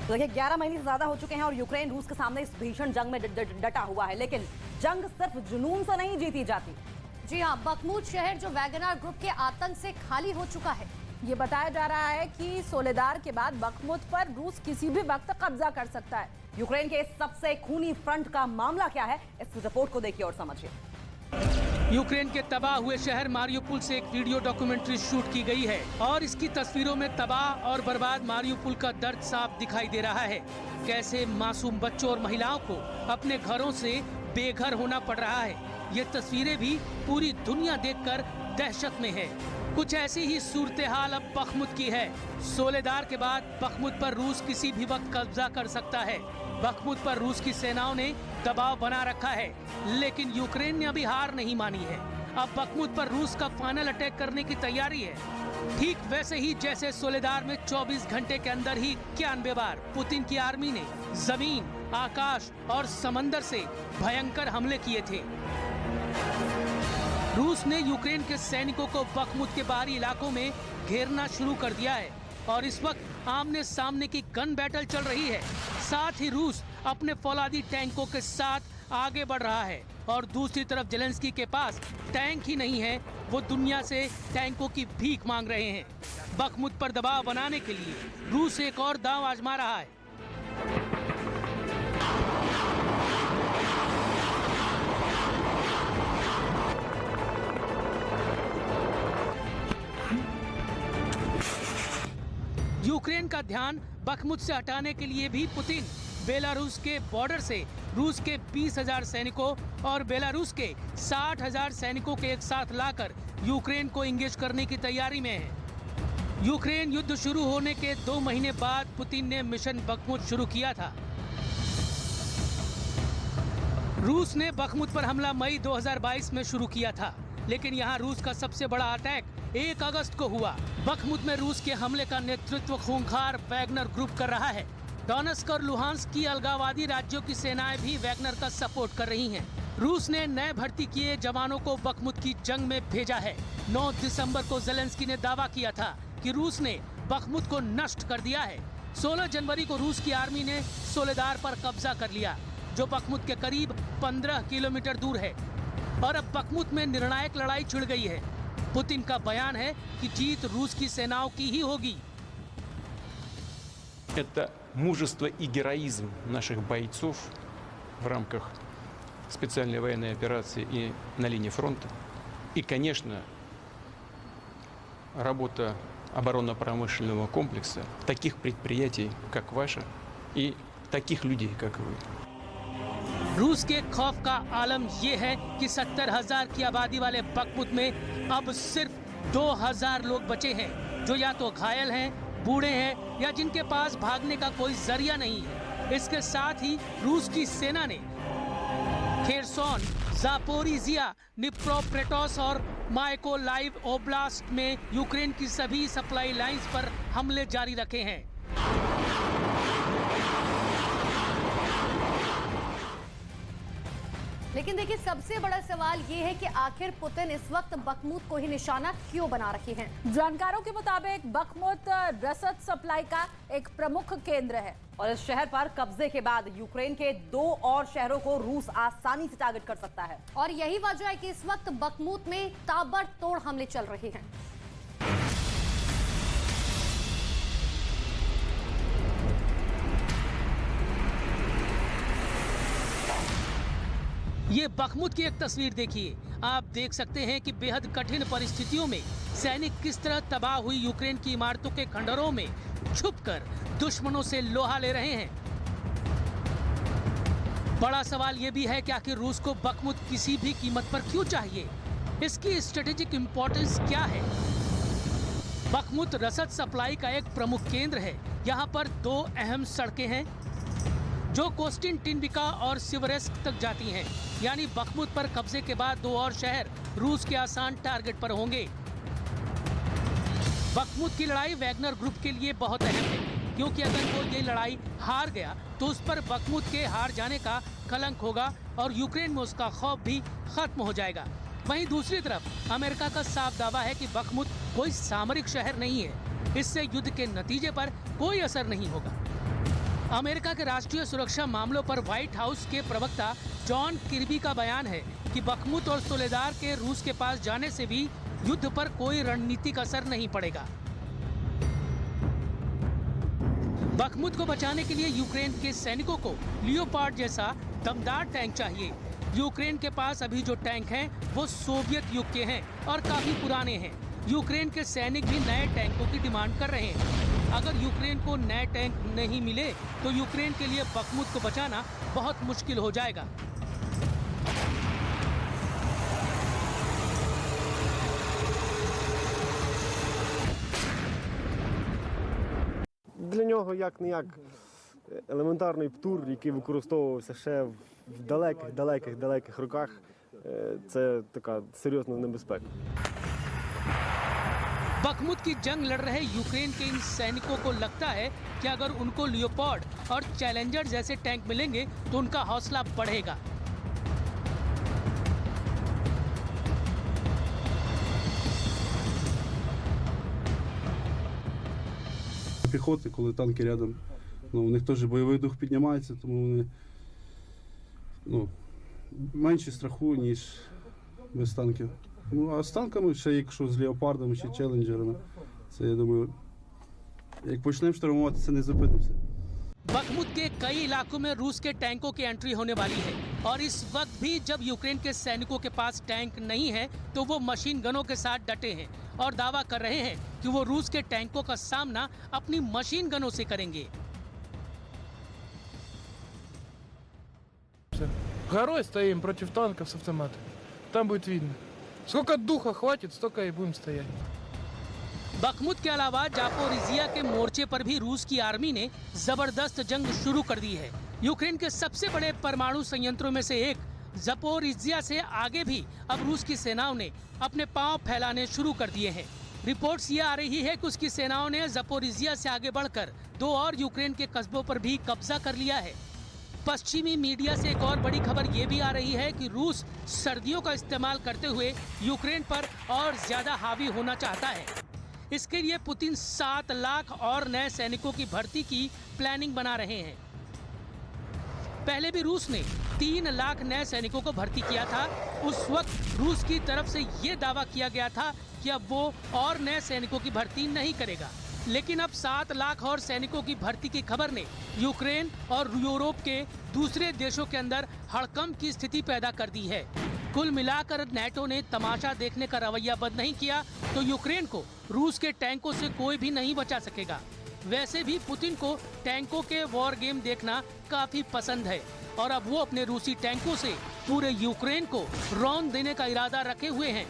तो देखिए 11 महीने से ज्यादा हो चुके हैं और यूक्रेन रूस के सामने इस भीषण जंग में डटा हुआ है, लेकिन जंग सिर्फ जुनून से नहीं जीती जाती। जी हाँ, बखमुत शहर जो वैगनर ग्रुप के आतंक से खाली हो चुका है। ये बताया जा रहा है कि सोलेदार के बाद बखमुत पर रूस किसी भी वक्त कब्जा कर सकता है। यूक्रेन के सबसे खूनी फ्रंट का मामला क्या है, इस रिपोर्ट को देखिए और समझिए। यूक्रेन के तबाह हुए शहर मारियोपुल से एक वीडियो डॉक्यूमेंट्री शूट की गई है और इसकी तस्वीरों में तबाह और बर्बाद मारियोपुल का दर्द साफ दिखाई दे रहा है। कैसे मासूम बच्चों और महिलाओं को अपने घरों से बेघर होना पड़ रहा है, ये तस्वीरें भी पूरी दुनिया देखकर दहशत में है। कुछ ऐसी ही सूरत हाल अब बखमुत की है। सोलेदार के बाद बखमुत पर रूस किसी भी वक्त कब्जा कर सकता है। बखमुत पर रूस की सेनाओं ने दबाव बना रखा है, लेकिन यूक्रेन ने अभी हार नहीं मानी है। अब बखमुत पर रूस का फाइनल अटैक करने की तैयारी है, ठीक वैसे ही जैसे सोलेदार में 24 घंटे के अंदर ही 91 बार पुतिन की आर्मी ने जमीन, आकाश और समंदर से भयंकर हमले किए थे। रूस ने यूक्रेन के सैनिकों को बखमुत के बाहरी इलाकों में घेरना शुरू कर दिया है और इस वक्त आमने सामने की गन बैटल चल रही है। साथ ही रूस अपने फौलादी टैंकों के साथ आगे बढ़ रहा है और दूसरी तरफ जेलेंस्की के पास टैंक ही नहीं है, वो दुनिया से टैंकों की भीख मांग रहे हैं। बखमुत पर दबाव बनाने के लिए रूस एक और दांव आजमा रहा है। यूक्रेन का ध्यान बखमुत से हटाने के लिए भी पुतिन बेलारूस के बॉर्डर से रूस के 20,000 सैनिकों और बेलारूस के 60,000 सैनिकों के एक साथ लाकर यूक्रेन को इंगेज करने की तैयारी में है। यूक्रेन युद्ध शुरू होने के 2 महीने बाद पुतिन ने मिशन बखमुत शुरू किया था। रूस ने बखमुत पर हमला मई 2022 में शुरू किया था, लेकिन यहाँ रूस का सबसे बड़ा अटैक 1 अगस्त को हुआ। बखमुत में रूस के हमले का नेतृत्व खूंखार वैगनर ग्रुप कर रहा है। डोनेट्स्क और लुहांस्क की अलगाववादी राज्यों की सेनाएं भी वैगनर का सपोर्ट कर रही हैं। रूस ने नए भर्ती किए जवानों को बखमुत की जंग में भेजा है। 9 दिसंबर को जेलेंस्की ने दावा किया था कि रूस ने बखमुत को नष्ट कर दिया है। 16 जनवरी को रूस की आर्मी ने सोलेदार पर कब्जा कर लिया, जो बखमुत के करीब 15 किलोमीटर दूर है और अब बखमुत में निर्णायक लड़ाई छिड़ गई है। पुतिन का बयान है कि जीत रूस की सेनाओं की ही होगी। Это мужество и героизм наших бойцов в рамках специальной военной операции и на линии фронта. И, конечно, работа оборонно-промышленного комплекса, таких предприятий, как ваше, и таких людей, как вы. रूस के खौफ का आलम ये है कि 70,000 की आबादी वाले बखमुत में अब सिर्फ 2,000 लोग बचे हैं, जो या तो घायल हैं, बूढ़े हैं या जिनके पास भागने का कोई जरिया नहीं है। इसके साथ ही रूस की सेना ने खेरसोन, जापोरिजिया, निप्रोपेट्रोव्स्क और माइकोलाइव ओब्लास्ट में यूक्रेन की सभी सप्लाई लाइंस पर हमले जारी रखे हैं। लेकिन देखिए, सबसे बड़ा सवाल ये है कि आखिर पुतिन इस वक्त बखमुत को ही निशाना क्यों बना रहे हैं। जानकारों के मुताबिक बखमुत रसद सप्लाई का एक प्रमुख केंद्र है और इस शहर पर कब्जे के बाद यूक्रेन के 2 और शहरों को रूस आसानी से टारगेट कर सकता है। और यही वजह है कि इस वक्त बखमुत में ताबड़तोड़ हमले चल रहे हैं। ये बखमुत की एक तस्वीर देखिए। आप देख सकते हैं कि बेहद कठिन परिस्थितियों में सैनिक किस तरह तबाह हुई यूक्रेन की इमारतों के खंडरों में छुपकर दुश्मनों से लोहा ले रहे हैं। बड़ा सवाल ये भी है कि आखिर रूस को बखमुत किसी भी कीमत पर क्यों चाहिए, इसकी स्ट्रेटेजिक इंपॉर्टेंस क्या है। बखमुत रसद सप्लाई का एक प्रमुख केंद्र है। यहाँ पर 2 अहम सड़कें हैं जो कोस्टिनटिनविका और सिवरेस्क तक जाती हैं। यानी बखमुत पर कब्जे के बाद 2 और शहर रूस के आसान टारगेट पर होंगे। बखमुत की लड़ाई वैगनर ग्रुप के लिए बहुत अहम है, क्योंकि अगर वो ये लड़ाई हार गया तो उस पर बखमुत के हार जाने का कलंक होगा और यूक्रेन में उसका खौफ भी खत्म हो जाएगा। वहीं दूसरी तरफ अमेरिका का साफ दावा है कि बखमुत कोई सामरिक शहर नहीं है, इससे युद्ध के नतीजे पर कोई असर नहीं होगा। अमेरिका के राष्ट्रीय सुरक्षा मामलों पर व्हाइट हाउस के प्रवक्ता जॉन किर्बी का बयान है कि बखमुत और सोलेदार के रूस के पास जाने से भी युद्ध पर कोई रणनीतिक असर नहीं पड़ेगा। बखमुत को बचाने के लिए यूक्रेन के सैनिकों को लियोपार्ड जैसा दमदार टैंक चाहिए। यूक्रेन के पास अभी जो टैंक हैं वो सोवियत युग के हैं और काफी पुराने हैं। यूक्रेन के सैनिक भी नए टैंकों की डिमांड कर रहे हैं। अगर यूक्रेन को नए टैंक नहीं मिले तो यूक्रेन के लिए बखमुत को बचाना बहुत मुश्किल हो जाएगा। Для нього як-не-як елементарний птур, який використовувався ще в далеких роках. Це така серйозна небезпека. बखमुत की जंग लड़ रहे यूक्रेन के इन सैनिकों को लगता है कि अगर उनको लियोपार्ड और चैलेंजर जैसे टैंक मिलेंगे तो उनका हौसला बढ़ेगा। Піхоти, коли танки рядом, у них теж бойовий дух піднімається, тому вони менше страху, ніж без танків. А з танками, ще якщо з леопардами чи челенджерами, це, я думаю, як почнемо штурмувати, це не зупинимося. बखमुत के कई इलाकों में रूस के टैंकों की एंट्री होने वाली है और इस वक्त भी जब यूक्रेन के सैनिकों के पास टैंक नहीं है तो वो मशीन गनों के साथ डटे हैं और दावा कर रहे हैं कि वो रूस के टैंकों का सामना अपनी मशीन गनों से करेंगे। Горой стоим против танков с автоматом. Там будет видно. Сколько духа хватит, столько и будем стоять. बखमुत के अलावा जापोरिजिया के मोर्चे पर भी रूस की आर्मी ने जबरदस्त जंग शुरू कर दी है। यूक्रेन के सबसे बड़े परमाणु संयंत्रों में से एक जापोरिजिया से आगे भी अब रूस की सेनाओं ने अपने पांव फैलाने शुरू कर दिए हैं। रिपोर्ट्स ये आ रही है कि उसकी सेनाओं ने जापोरिजिया से आगे बढ़कर 2 और यूक्रेन के कस्बों पर भी कब्जा कर लिया है। पश्चिमी मीडिया से एक और बड़ी खबर ये भी आ रही है कि रूस सर्दियों का इस्तेमाल करते हुए यूक्रेन पर और ज्यादा हावी होना चाहता है। इसके लिए पुतिन 7 लाख और नए सैनिकों की भर्ती की प्लानिंग बना रहे हैं। पहले भी रूस ने 3 लाख नए सैनिकों को भर्ती किया था। उस वक्त रूस की तरफ से ये दावा किया गया था कि अब वो और नए सैनिकों की भर्ती नहीं करेगा, लेकिन अब 7 लाख और सैनिकों की भर्ती की खबर ने यूक्रेन और यूरोप के दूसरे देशों के अंदर हड़कंप की स्थिति पैदा कर दी है। कुल मिलाकर नेटो ने तमाशा देखने का रवैया बंद नहीं किया तो यूक्रेन को रूस के टैंकों से कोई भी नहीं बचा सकेगा। वैसे भी पुतिन को टैंकों के वॉर गेम देखना काफी पसंद है और अब वो अपने रूसी टैंकों से पूरे यूक्रेन को रौंद देने का इरादा रखे हुए हैं।